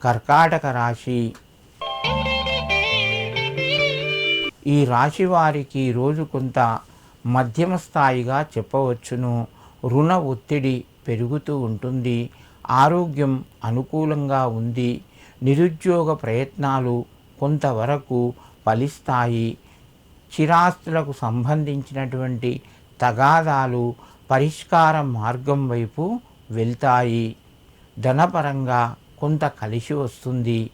కర్కాటక రాశి. ఈ రాశి వారికి రోజు కొంత మధ్యమ స్థాయిగా చెప్పవచ్చును. రుణ ఒత్తిడి పెరుగుతూ ఉంటుంది. ఆరోగ్యం అనుకూలంగా ఉంది. నిరుద్యోగ ప్రయత్నాలు కొంతవరకు ఫలిస్తాయి. స్థిరాస్తులకు సంబంధించినటువంటి తగాదాలు పరిష్కార మార్గం వైపు వెళ్తాయి. ధనపరంగా కొంత కలిసి వస్తుంది.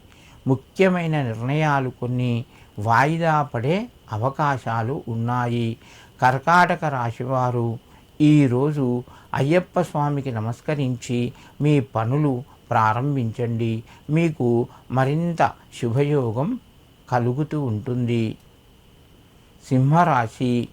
ముఖ్యమైన నిర్ణయాలు కొన్ని వాయిదా పడే అవకాశాలు ఉన్నాయి. కర్కాటక రాశివారు ఈరోజు అయ్యప్ప స్వామికి నమస్కరించి మీ పనులు ప్రారంభించండి. మీకు మరింత శుభయోగం కలుగుతూ ఉంటుంది. సింహరాశి.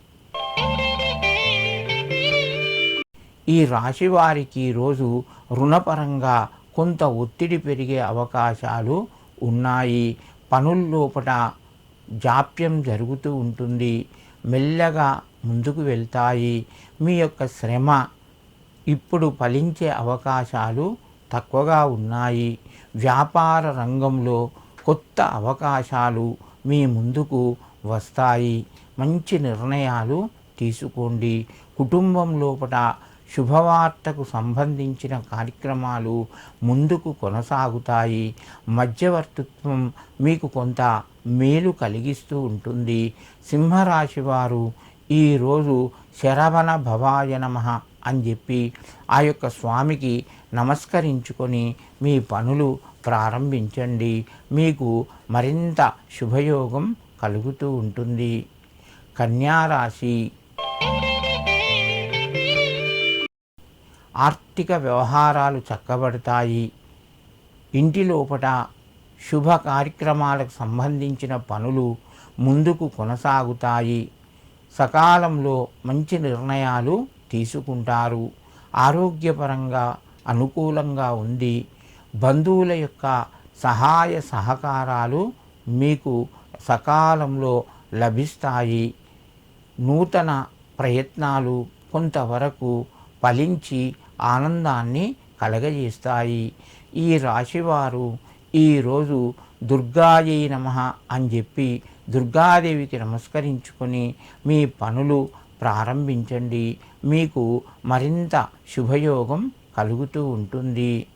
ఈ రాశి వారికి ఈరోజు రుణపరంగా కొంత ఒత్తిడి పెరిగే అవకాశాలు ఉన్నాయి. పనుల్లోపట జాప్యం జరుగుతూ ఉంటుంది. మెల్లగా ముందుకు వెళ్తాయి. మీ యొక్క శ్రమ ఇప్పుడు ఫలించే అవకాశాలు తక్కువగా ఉన్నాయి. వ్యాపార రంగంలో కొత్త అవకాశాలు మీ ముందుకు వస్తాయి. మంచి నిర్ణయాలు తీసుకోండి. కుటుంబం లోపల శుభవార్తకు సంబంధించిన కార్యక్రమాలు ముందుకు కొనసాగుతాయి. మధ్యవర్తిత్వం మీకు కొంత మేలు కలిగిస్తూ ఉంటుంది. సింహరాశి వారు ఈరోజు శరవణ భవాయ నమః అని చెప్పి ఆ యొక్క స్వామికి నమస్కరించుకొని మీ పనులు ప్రారంభించండి. మీకు మరింత శుభయోగం కలుగుతూ ఉంటుంది. కన్యారాశి. ఆర్థిక వ్యవహారాలు చక్కబడతాయి. ఇంటి లోపట శుభ కార్యక్రమాలకు సంబంధించిన పనులు ముందుకు కొనసాగుతాయి. సకాలంలో మంచి నిర్ణయాలు తీసుకుంటారు. ఆరోగ్యపరంగా అనుకూలంగా ఉంది. బంధువుల యొక్క సహాయ సహకారాలు మీకు సకాలంలో లభిస్తాయి. నూతన ప్రయత్నాలు కొంతవరకు ఫలించి ఆనందాన్ని కలగజేస్తాయి. ఈ రాశివారు ఈరోజు దుర్గాయై నమః అని చెప్పి దుర్గాదేవికి నమస్కరించుకొని మీ పనులు ప్రారంభించండి. మీకు మరింత శుభయోగం కలుగుతూ ఉంటుంది.